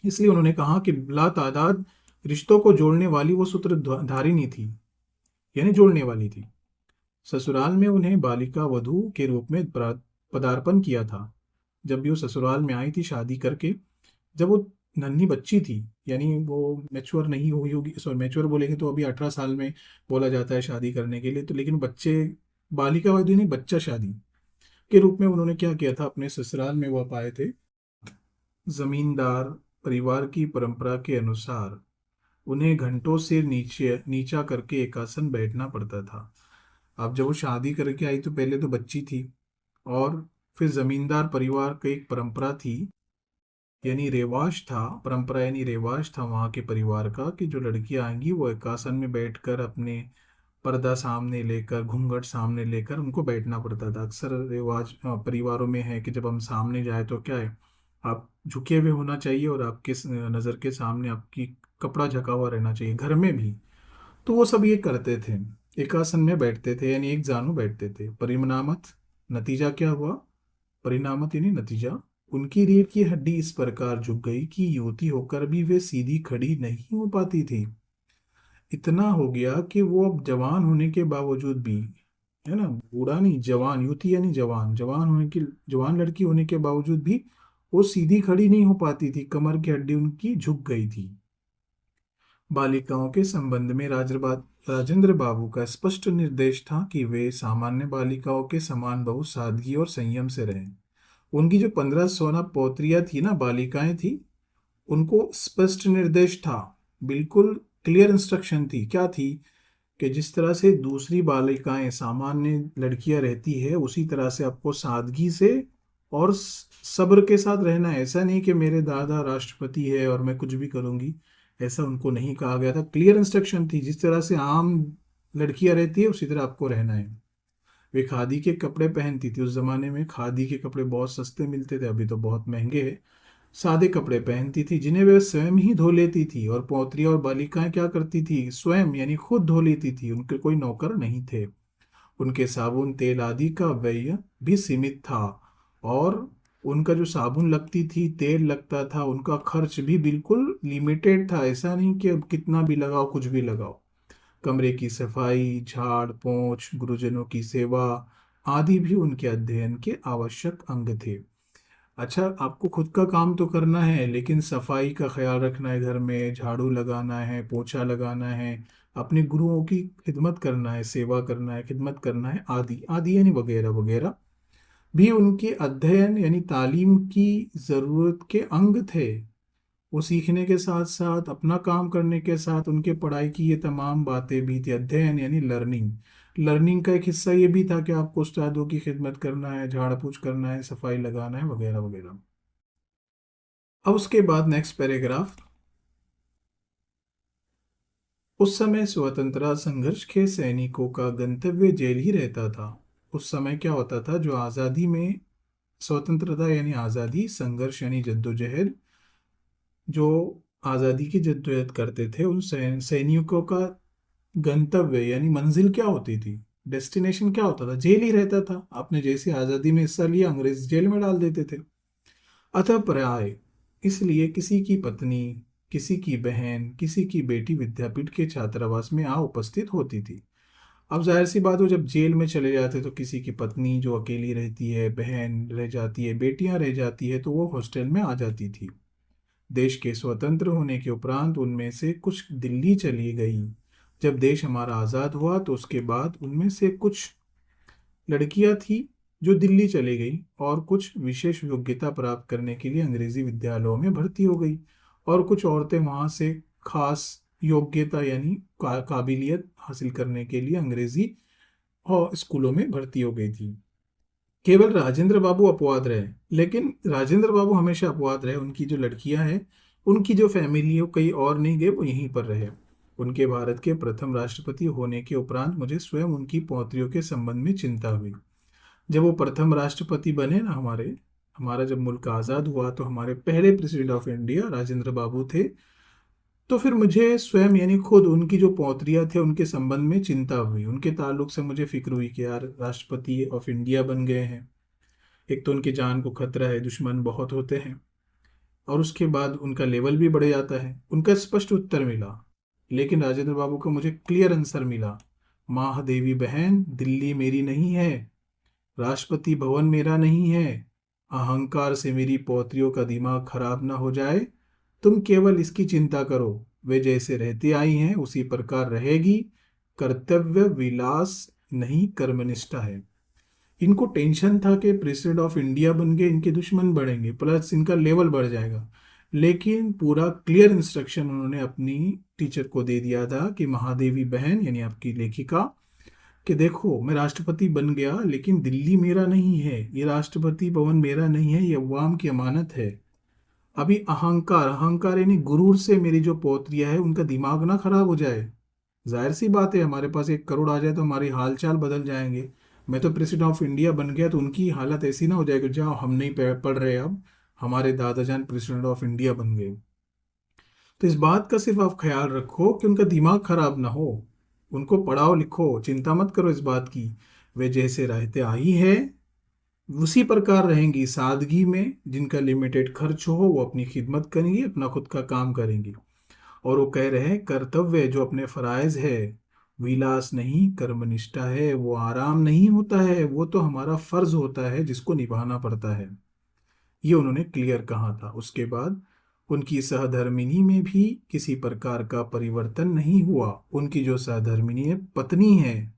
इसलिए उन्होंने कहा कि लातादाद रिश्तों को जोड़ने वाली वो सूत्रधारिणी थी, यानी जोड़ने वाली थी। ससुराल में उन्हें बालिका वधू के रूप में पदार्पण किया था। जब भी वो ससुराल में आई थी शादी करके, जब वो नन्ही बच्ची थी, यानी वो मैच्योर नहीं हुई होगी, सॉरी मैच्योर बोलेंगे तो अभी 18 साल में बोला जाता है शादी करने के लिए, तो लेकिन बच्चे, बालिका वधू नहीं, बच्चा शादी, के रूप में उन्होंने क्या किया था, अपने ससुराल में वो पाए थे। जमींदार परिवार की परंपरा के अनुसार उन्हें घंटों से नीचे नीचा करके एक आसन बैठना पड़ता था। अब जब वो शादी करके आई तो पहले तो बच्ची थी, और फिर जमींदार परिवार की एक परंपरा थी, यानी रिवाज था, परंपरा यानी रिवाज था वहाँ के परिवार का, कि जो लड़कियां आएंगी वो एक आसन में बैठकर अपने पर्दा सामने लेकर, घूंघट सामने लेकर उनको बैठना पड़ता था। अक्सर रिवाज परिवारों में है कि जब हम सामने जाए तो क्या है, आप झुके हुए होना चाहिए और आपके नज़र के सामने आपकी कपड़ा झका हुआ रहना चाहिए, घर में भी। तो वो सब ये करते थे, एक आसन में बैठते थे, यानी एक जानू बैठते थे। परिणामत नतीजा क्या हुआ, परिणामत यानी नतीजा, उनकी रीढ़ की हड्डी इस प्रकार झुक गई कि युवती होकर भी वे सीधी खड़ी नहीं हो पाती थी। इतना हो गया कि वो अब जवान होने के बावजूद भी, है ना, बूढ़ा नहीं, जवान, युवती यानी जवान, जवान होने की, जवान लड़की होने के बावजूद भी वो सीधी खड़ी नहीं हो पाती थी, कमर की हड्डी उनकी झुक गई थी। बालिकाओं के संबंध में राजेंद्र बाबू का स्पष्ट निर्देश था कि वे सामान्य बालिकाओं के समान बहुत सादगी और संयम से रहें। उनकी जो 15 16 पौत्रियां थी ना, बालिकाएं थी, उनको स्पष्ट निर्देश था, बिल्कुल क्लियर इंस्ट्रक्शन थी। क्या थी, कि जिस तरह से दूसरी बालिकाएं सामान्य लड़कियां रहती है उसी तरह से आपको सादगी से और सब्र के साथ रहना है। ऐसा नहीं कि मेरे दादा राष्ट्रपति है और मैं कुछ भी करूंगी, ऐसा उनको नहीं कहा गया था। क्लियर इंस्ट्रक्शन थी, जिस तरह से आम लड़कियां रहती है उसी तरह आपको रहना है। वे खादी के कपड़े पहनती थी, उस जमाने में खादी के कपड़े बहुत सस्ते मिलते थे, अभी तो बहुत महंगे हैं। सादे कपड़े पहनती थी जिन्हें वे स्वयं ही धो लेती थी, और पौत्रियां और बालिकाएं क्या करती थी, स्वयं यानी खुद धो लेती थी, उनके कोई नौकर नहीं थे। उनके साबुन तेल आदि का व्यय भी सीमित था, और उनका जो साबुन लगती थी, तेल लगता था, उनका खर्च भी बिल्कुल लिमिटेड था। ऐसा नहीं कि अब कितना भी लगाओ, कुछ भी लगाओ। कमरे की सफाई, झाड़ पोंछ, गुरुजनों की सेवा आदि भी उनके अध्ययन के आवश्यक अंग थे। अच्छा, आपको खुद का काम तो करना है, लेकिन सफाई का ख्याल रखना है, घर में झाड़ू लगाना है, पोछा लगाना है, अपने गुरुओं की खिदमत करना है, सेवा करना है, खिदमत करना है, आदि आदि यानी वगैरह वगैरह भी उनके अध्ययन यानी तालीम की जरूरत के अंग थे। वो सीखने के साथ साथ, अपना काम करने के साथ, उनके पढ़ाई की ये तमाम बातें भी थी। अध्ययन यानी लर्निंग, लर्निंग का एक हिस्सा ये भी था कि आपको उस्तादों की खिदमत करना है, झाड़ पोंछ करना है, सफाई लगाना है, वगैरह वगैरह। अब उसके बाद नेक्स्ट पैराग्राफ, उस समय स्वतंत्रता संघर्ष के सैनिकों का गंतव्य जेल ही रहता था। उस समय क्या होता था, जो आज़ादी में, स्वतंत्रता यानी आज़ादी, संघर्ष यानी जद्दोजहद, जो आज़ादी की जद्दोजहद करते थे उन सैनिकों का गंतव्य यानी मंजिल क्या होती थी, डेस्टिनेशन क्या होता था, जेल ही रहता था। आपने जैसे आज़ादी में हिस्सा लिया, अंग्रेज जेल में डाल देते थे। अतः पर्याय, इसलिए किसी की पत्नी, किसी की बहन, किसी की बेटी विद्यापीठ के छात्रावास में आ उपस्थित होती थी। अब जाहिर सी बात हो, जब जेल में चले जाते तो किसी की पत्नी जो अकेली रहती है, बहन रह जाती है, बेटियां रह जाती है, तो वो हॉस्टल में आ जाती थी। देश के स्वतंत्र होने के उपरांत उनमें से कुछ दिल्ली चली गई। जब देश हमारा आज़ाद हुआ तो उसके बाद उनमें से कुछ लड़कियां थी जो दिल्ली चली गई, और कुछ विशेष योग्यता प्राप्त करने के लिए अंग्रेजी विद्यालयों में भर्ती हो गई, और कुछ औरतें वहां से खास योग्यता यानी काबिलियत हासिल करने के लिए अंग्रेजी और स्कूलों में भर्ती हो गई थी। केवल राजेंद्र बाबू अपवाद रहे, लेकिन राजेंद्र बाबू हमेशा अपवाद रहे। उनकी जो लड़कियां हैं, उनकी जो फैमिली है, वो कहीं और नहीं गए, वो यहीं पर रहे। उनके भारत के प्रथम राष्ट्रपति होने के उपरांत मुझे स्वयं उनकी पौत्रियों के संबंध में चिंता हुई। जब वो प्रथम राष्ट्रपति बने ना, हमारा जब मुल्क आज़ाद हुआ, तो हमारे पहले प्रेसिडेंट ऑफ इंडिया राजेंद्र बाबू थे। तो फिर मुझे स्वयं यानी खुद उनकी जो पौत्रियां थे उनके संबंध में चिंता हुई, उनके ताल्लुक से मुझे फिक्र हुई कि यार राष्ट्रपति ऑफ इंडिया बन गए हैं, एक तो उनकी जान को खतरा है, दुश्मन बहुत होते हैं, और उसके बाद उनका लेवल भी बढ़ जाता है। उनका स्पष्ट उत्तर मिला, लेकिन राजेंद्र बाबू का मुझे क्लियर आंसर मिला, महादेवी बहन, दिल्ली मेरी नहीं है, राष्ट्रपति भवन मेरा नहीं है। अहंकार से मेरी पौत्रियों का दिमाग खराब ना हो जाए, तुम केवल इसकी चिंता करो, वे जैसे रहती आई हैं उसी प्रकार रहेगी। कर्तव्य विलास नहीं, कर्मनिष्ठा है। इनको टेंशन था कि प्रेसिडेंट ऑफ इंडिया बन गए, इनके दुश्मन बढ़ेंगे, प्लस इनका लेवल बढ़ जाएगा। लेकिन पूरा क्लियर इंस्ट्रक्शन उन्होंने अपनी टीचर को दे दिया था कि महादेवी बहन यानी आपकी लेखिका, कि देखो मैं राष्ट्रपति बन गया लेकिन दिल्ली मेरा नहीं है, ये राष्ट्रपति भवन मेरा नहीं है, ये अवाम की अमानत है। अभी अहंकार अहंकार यानी गुरूर से मेरी जो पौत्रियां है उनका दिमाग ना खराब हो जाए। जाहिर सी बात है, हमारे पास 1 करोड़ आ जाए तो हमारी हाल चाल बदल जाएंगे। मैं तो प्रेसिडेंट ऑफ इंडिया बन गया तो उनकी हालत ऐसी ना हो जाएगी, जाओ हम नहीं पढ़ रहे, अब हमारे दादाजान प्रेसिडेंट ऑफ इंडिया बन गए। तो इस बात का सिर्फ आप ख्याल रखो कि उनका दिमाग खराब ना हो। उनको पढ़ाओ लिखो, चिंता मत करो इस बात की। वे जैसे रहते आई है उसी प्रकार रहेंगी, सादगी में। जिनका लिमिटेड खर्च हो वो अपनी खिदमत करेंगी, अपना खुद का काम करेंगी। और वो कह रहे हैं कर्तव्य जो अपने फराइज है, विलास नहीं कर्मनिष्ठा है, वो आराम नहीं होता है, वो तो हमारा फर्ज होता है जिसको निभाना पड़ता है। ये उन्होंने क्लियर कहा था। उसके बाद उनकी सहधर्मिणी में भी किसी प्रकार का परिवर्तन नहीं हुआ। उनकी जो सहधर्मिणी है, पत्नी है,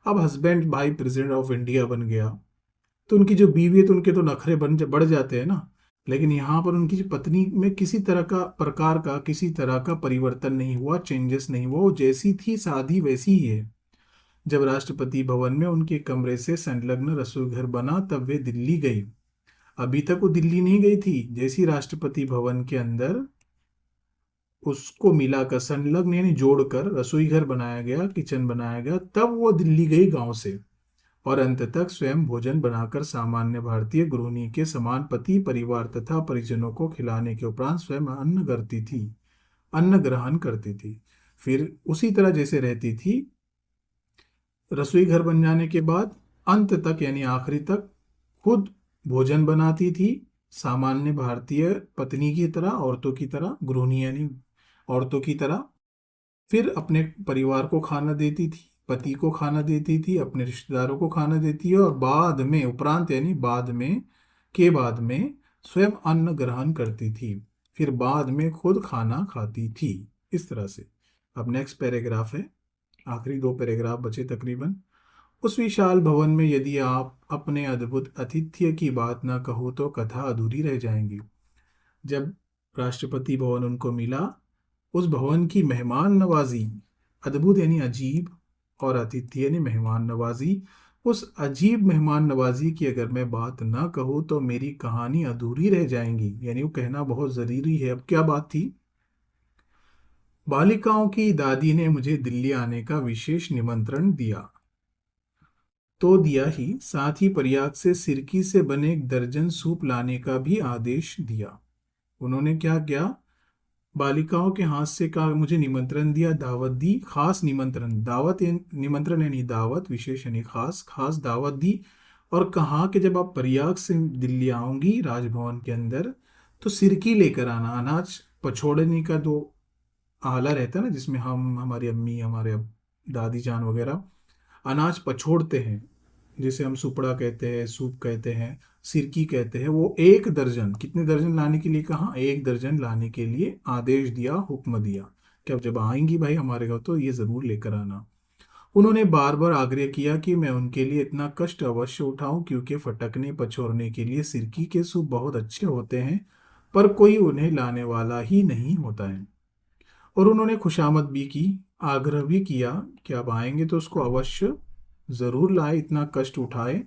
अब हस्बैंड भाई प्रेसिडेंट ऑफ इंडिया बन गया तो उनकी जो बीवी है तो उनके तो नखरे बढ़ जाते हैं ना। लेकिन यहाँ पर उनकी जो पत्नी में किसी तरह का प्रकार का किसी तरह का परिवर्तन नहीं हुआ, चेंजेस नहीं हुआ, वो जैसी थी सादी वैसी ही है। जब राष्ट्रपति भवन में उनके कमरे से संलग्न रसोई घर बना तब वे दिल्ली गई। अभी तक वो दिल्ली नहीं गई थी। जैसी राष्ट्रपति भवन के अंदर उसको मिलाकर संलग्न यानी जोड़कर रसोई घर बनाया गया, किचन बनाया गया, तब वो दिल्ली गई गांव से। और अंत तक स्वयं भोजन बनाकर सामान्य भारतीय गृहिणी के समान पति परिवार तथा परिजनों को खिलाने के उपरांत स्वयं अन्न ग्रहण करती थी। फिर उसी तरह जैसे रहती थी, रसोई घर बन जाने के बाद अंत तक यानी आखिरी तक खुद भोजन बनाती थी, सामान्य भारतीय पत्नी की तरह, औरतों की तरह, गृहिणी यानी औरतों की तरह। फिर अपने परिवार को खाना देती थी, पति को खाना देती थी, अपने रिश्तेदारों को खाना देती है, और बाद में उपरांत यानी बाद में स्वयं अन्न ग्रहण करती थी। फिर बाद में खुद खाना खाती थी। इस तरह से। अब नेक्स्ट पैराग्राफ है, आखिरी 2 पैराग्राफ बचे तकरीबन। उस विशाल भवन में यदि आप अपने अद्भुत आतिथ्य की बात ना कहो तो कथा अधूरी रह जाएंगी। जब राष्ट्रपति भवन उनको मिला, उस भवन की मेहमान नवाजी, अद्भुत यानी अजीब, और आतिथ्य यानी मेहमान नवाजी, उस अजीब मेहमान नवाजी की अगर मैं बात ना कहूँ तो मेरी कहानी अधूरी रह जाएंगी। यानी वो कहना बहुत ज़रूरी है। अब क्या बात थी? बालिकाओं की दादी ने मुझे दिल्ली आने का विशेष निमंत्रण दिया तो दिया ही, साथ ही प्रयाग से सिरकी से बने 1 दर्जन सूप लाने का भी आदेश दिया। उन्होंने क्या किया? बालिकाओं के हाथ से कहा, मुझे निमंत्रण दिया, दावत दी, खास निमंत्रण, निमंत्रण यानी दावत, विशेष यानी खास, खास दावत दी। और कहा कि जब आप प्रयाग से दिल्ली आओगी राजभवन के अंदर तो सिरकी लेकर आना। अनाज पछोड़ने का जो आला रहता है ना, जिसमें हम, हमारी अम्मी, हमारे दादी जान वगैरह अनाज पछोड़ते हैं, जिसे हम सुपड़ा कहते हैं, सूप कहते हैं, सिरकी कहते हैं, वो 1 दर्जन, कितने दर्जन लाने के लिए कहा? 1 दर्जन लाने के लिए आदेश दिया, हुक्म दिया कि अब जब आएंगी भाई हमारे घर तो ये जरूर लेकर आना। उन्होंने बार बार आग्रह किया कि मैं उनके लिए इतना कष्ट अवश्य उठाऊं, क्योंकि फटकने पछोड़ने के लिए सिरकी के सूप बहुत अच्छे होते हैं, पर कोई उन्हें लाने वाला ही नहीं होता है। और उन्होंने खुशामद भी की, आग्रह भी किया कि अब आएंगे तो उसको अवश्य ज़रूर लाए, इतना कष्ट उठाए,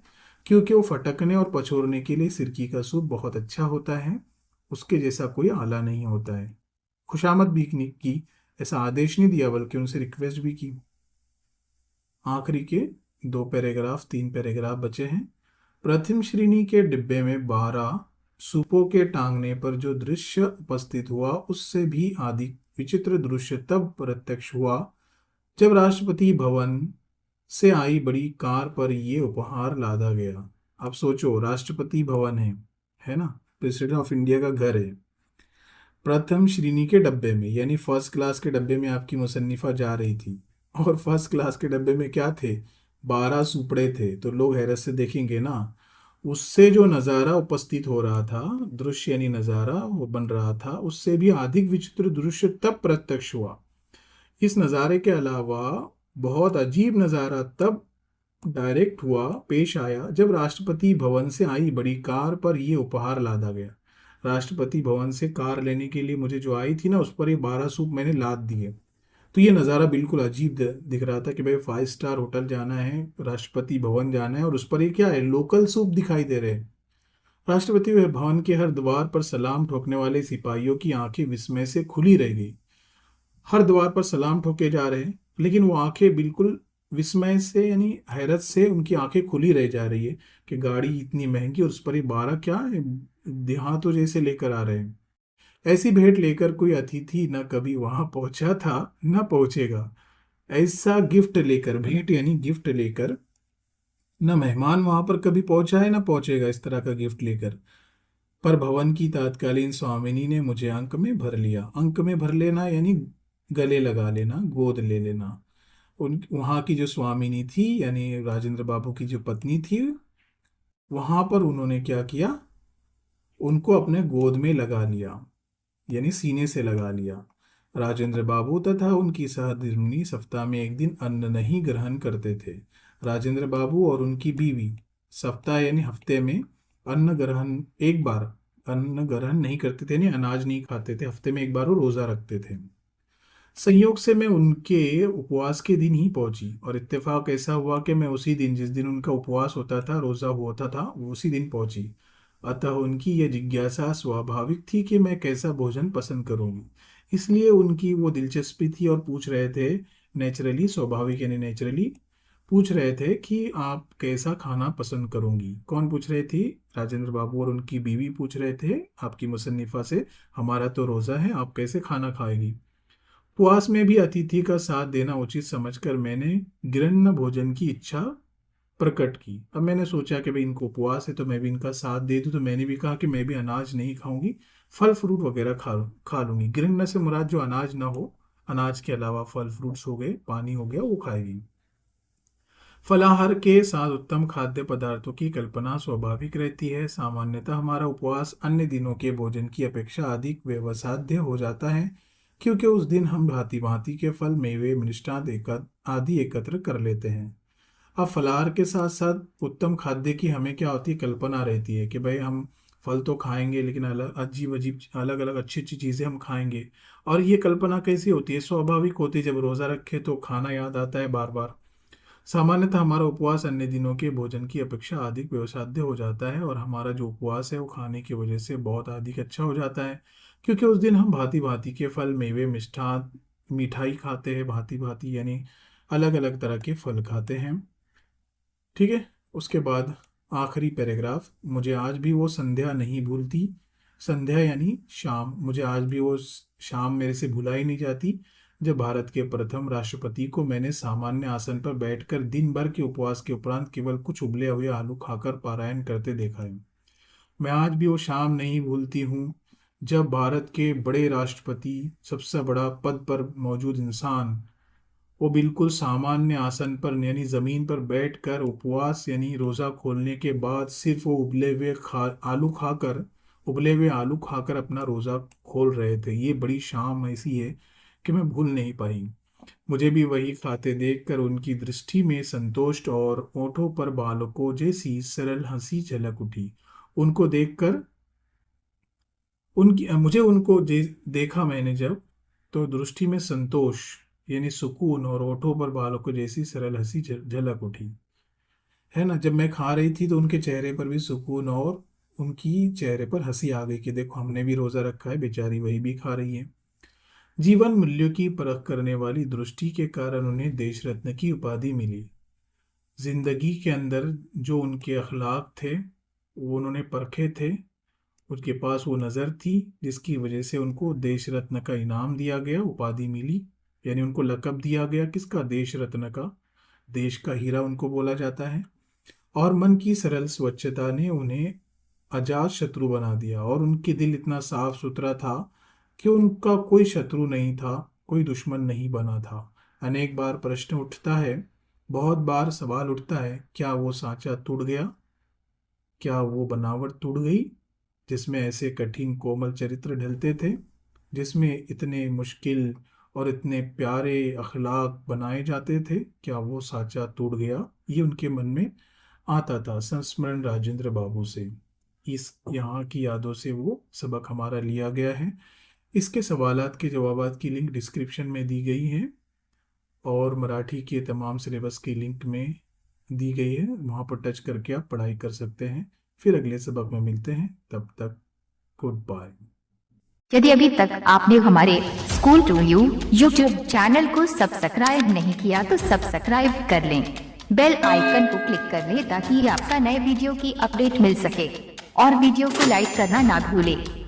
क्योंकि वो फटकने और पछोड़ने के लिए सिरकी का सूप बहुत अच्छा होता है, उसके जैसा कोई आला नहीं होता है। खुशामद भी की, ऐसा आदेश नहीं दिया बल्कि उनसे रिक्वेस्ट भी की। आखिरी के 2 पैराग्राफ, 3 पैराग्राफ बचे हैं। प्रथम श्रेणी के डिब्बे में 12 सूपों के टांगने पर जो दृश्य उपस्थित हुआ उससे भी अधिक विचित्र दृश्य तब प्रत्यक्ष हुआ जब राष्ट्रपति भवन से आई बड़ी कार पर ये उपहार लादा गया। अब सोचो, राष्ट्रपति भवन है ना, प्रेसिडेंट ऑफ इंडिया का घर है, प्रथम श्रेणी के डब्बे में यानी फर्स्ट क्लास के डब्बे में आपकी मुसन्निफा जा रही थी, और फर्स्ट क्लास के डब्बे में क्या थे? 12 सुपड़े थे। तो लोग हैरत से देखेंगे ना। उससे जो नज़ारा उपस्थित हो रहा था, दृश्य यानी नज़ारा वो बन रहा था, उससे भी अधिक विचित्र दृश्य तब प्रत्यक्ष हुआ। इस नज़ारे के अलावा बहुत अजीब नज़ारा तब डायरेक्ट हुआ, पेश आया जब राष्ट्रपति भवन से आई बड़ी कार पर ये उपहार लादा गया। राष्ट्रपति भवन से कार लेने के लिए मुझे जो आई थी ना, उस पर ये 12 सूप मैंने लाद दिए। तो ये नज़ारा बिल्कुल अजीब दिख रहा था कि भाई 5 स्टार होटल जाना है, राष्ट्रपति भवन जाना है, और उस पर ये क्या है, लोकल सूप दिखाई दे रहे हैं। राष्ट्रपति भवन के हर द्वार पर सलाम ठोकने वाले सिपाहियों की आंखें विस्मय से खुली रह गई। हर द्वार पर सलाम ठोके जा रहे हैं, लेकिन वो आंखें बिल्कुल विस्मय से यानी हैरत से उनकी आंखें खुली रह जा रही है कि गाड़ी इतनी महंगी और उस पर ये 12 क्या है, देहातों जैसे लेकर आ रहे हैं। ऐसी भेंट लेकर कोई अतिथि न कभी वहां पहुंचा था न पहुंचेगा। ऐसा गिफ्ट लेकर, भेंट यानी गिफ्ट लेकर, न मेहमान वहां पर कभी पहुंचा है न पहुंचेगा इस तरह का गिफ्ट लेकर। पर भवन की तत्कालीन स्वामिनी ने मुझे अंक में भर लिया। अंक में भर लेना यानी गले लगा लेना, गोद ले लेना। उन वहाँ की जो स्वामिनी थी यानी राजेंद्र बाबू की जो पत्नी थी, वहां पर उन्होंने क्या किया, उनको अपने गोद में लगा लिया, यानी सीने से लगा लिया। राजेंद्र बाबू तथा उनकी सहधर्मिणी सप्ताह में एक दिन अन्न नहीं ग्रहण करते थे। राजेंद्र बाबू और उनकी बीवी सप्ताह यानी हफ्ते में अन्न ग्रहण एक बार अन्न ग्रहण नहीं करते थे, यानी अनाज नहीं खाते थे। हफ्ते में एक बार वो रोजा रखते थे। संयोग से मैं उनके उपवास के दिन ही पहुंची, और इत्तेफाक ऐसा हुआ कि मैं उसी दिन, जिस दिन उनका उपवास होता था, रोजा होता था, उसी दिन पहुंची। अतः उनकी यह जिज्ञासा स्वाभाविक थी कि मैं कैसा भोजन पसंद करूंगी। इसलिए उनकी वो दिलचस्पी थी और पूछ रहे थे, नेचुरली, स्वाभाविक यानी नेचुरली पूछ रहे थे कि आप कैसा खाना पसंद करूंगी। कौन पूछ रहे थी? राजेंद्र बाबू और उनकी बीवी पूछ रहे थे आपकी मुसन्निफा से, हमारा तो रोजा है, आप कैसे खाना खाएगी। उपवास में भी अतिथि का साथ देना उचित समझकर मैंने गृहण्य भोजन की इच्छा प्रकट की। अब मैंने सोचा कि भाई इनको उपवास है तो मैं भी इनका साथ दे दूं, तो मैंने भी कहा कि मैं भी अनाज नहीं खाऊंगी, फल फ्रूट वगैरह खा लूंगी। गृहण्य से मुराद जो अनाज ना हो, अनाज के अलावा फल फ्रूट्स हो गए, पानी हो गया, वो खाएगी। फलाहार के साथ उत्तम खाद्य पदार्थों की कल्पना स्वाभाविक रहती है। सामान्यतः हमारा उपवास अन्य दिनों के भोजन की अपेक्षा अधिक व्यवसाध्य हो जाता है, क्योंकि उस दिन हम भांति भांति के फल, मेवे, मिष्टान आदि एकत्र कर लेते हैं। अब फलाहार के साथ साथ उत्तम खाद्य की हमें क्या होती है, कल्पना रहती है कि भाई हम फल तो खाएंगे, लेकिन अलग अजीब अजीब अलग अलग अच्छी अच्छी चीज़ें हम खाएंगे। और ये कल्पना कैसी होती है? स्वाभाविक होती है। जब रोज़ा रखे तो खाना याद आता है बार बार। सामान्यतः हमारा उपवास अन्य दिनों के भोजन की अपेक्षा अधिक व्यवसाध्य हो जाता है, और हमारा जो उपवास है वो खाने की वजह से बहुत अधिक अच्छा हो जाता है, क्योंकि उस दिन हम भांति भांति के फल, मेवे, मिष्ठान, मिठाई खाते हैं। भांति भांति यानी अलग अलग तरह के फल खाते हैं। ठीक है। उसके बाद आखिरी पैराग्राफ, मुझे आज भी वो संध्या नहीं भूलती। संध्या यानी शाम, मुझे आज भी वो शाम मेरे से भुलाई नहीं जाती जब भारत के प्रथम राष्ट्रपति को मैंने सामान्य आसन पर बैठकर दिन भर के उपवास के उपरांत केवल कुछ उबले हुए आलू खाकर पारायण करते देखा है। मैं आज भी वो शाम नहीं भूलती हूँ जब भारत के बड़े राष्ट्रपति, सबसे बड़ा पद पर मौजूद इंसान, वो बिल्कुल सामान्य आसन पर यानी जमीन पर बैठकर उपवास यानी रोजा खोलने के बाद सिर्फ वो उबले हुए आलू खाकर अपना रोजा खोल रहे थे। ये बड़ी शाम ऐसी है कि मैं भूल नहीं पाई। मुझे भी वही खाते देखकर उनकी दृष्टि में संतोष और ओठों पर बालकों जैसी सरल हंसी झलक उठी। उनको देखकर उनकी मुझे उनको देखा मैंने जब, तो दृष्टि में संतोष यानी सुकून और होठों पर बालों को जैसी सरल हंसी झलक उठी। है ना, जब मैं खा रही थी तो उनके चेहरे पर भी सुकून और उनकी चेहरे पर हंसी आ गई कि देखो हमने भी रोजा रखा है, बेचारी वही भी खा रही है। जीवन मूल्यों की परख करने वाली दृष्टि के कारण उन्हें देश रत्न की उपाधि मिली। जिंदगी के अंदर जो उनके अखलाक थे वो उन्होंने परखे थे, उनके पास वो नज़र थी, जिसकी वजह से उनको देश रत्न का इनाम दिया गया, उपाधि मिली। यानी उनको लक़ब दिया गया किसका? देश रत्न का। देश का हीरा उनको बोला जाता है। और मन की सरल स्वच्छता ने उन्हें अजात शत्रु बना दिया, और उनके दिल इतना साफ सुथरा था कि उनका कोई शत्रु नहीं था, कोई दुश्मन नहीं बना था। अनेक बार प्रश्न उठता है, बहुत बार सवाल उठता है, क्या वो सांचा टूट गया? क्या वो बनावट टूट गई जिसमें ऐसे कठिन कोमल चरित्र ढलते थे, जिसमें इतने मुश्किल और इतने प्यारे अखलाक बनाए जाते थे, क्या वो साँचा टूट गया, ये उनके मन में आता था। संस्मरण राजेंद्र बाबू से, इस यहाँ की यादों से वो सबक हमारा लिया गया है। इसके सवालात के जवाबात की लिंक डिस्क्रिप्शन में दी गई है और मराठी के तमाम सिलेबस की लिंक में दी गई है, वहाँ पर टच करके आप पढ़ाई कर सकते हैं। फिर अगले सबक में मिलते हैं, तब तक गुड बाय।
यदि अभी तक आपने हमारे school to you YouTube channel को सब्सक्राइब नहीं किया तो सब्सक्राइब कर लें, बेल आइकन को क्लिक कर लें ताकि आपका नए वीडियो की अपडेट मिल सके और वीडियो को लाइक करना ना भूलें।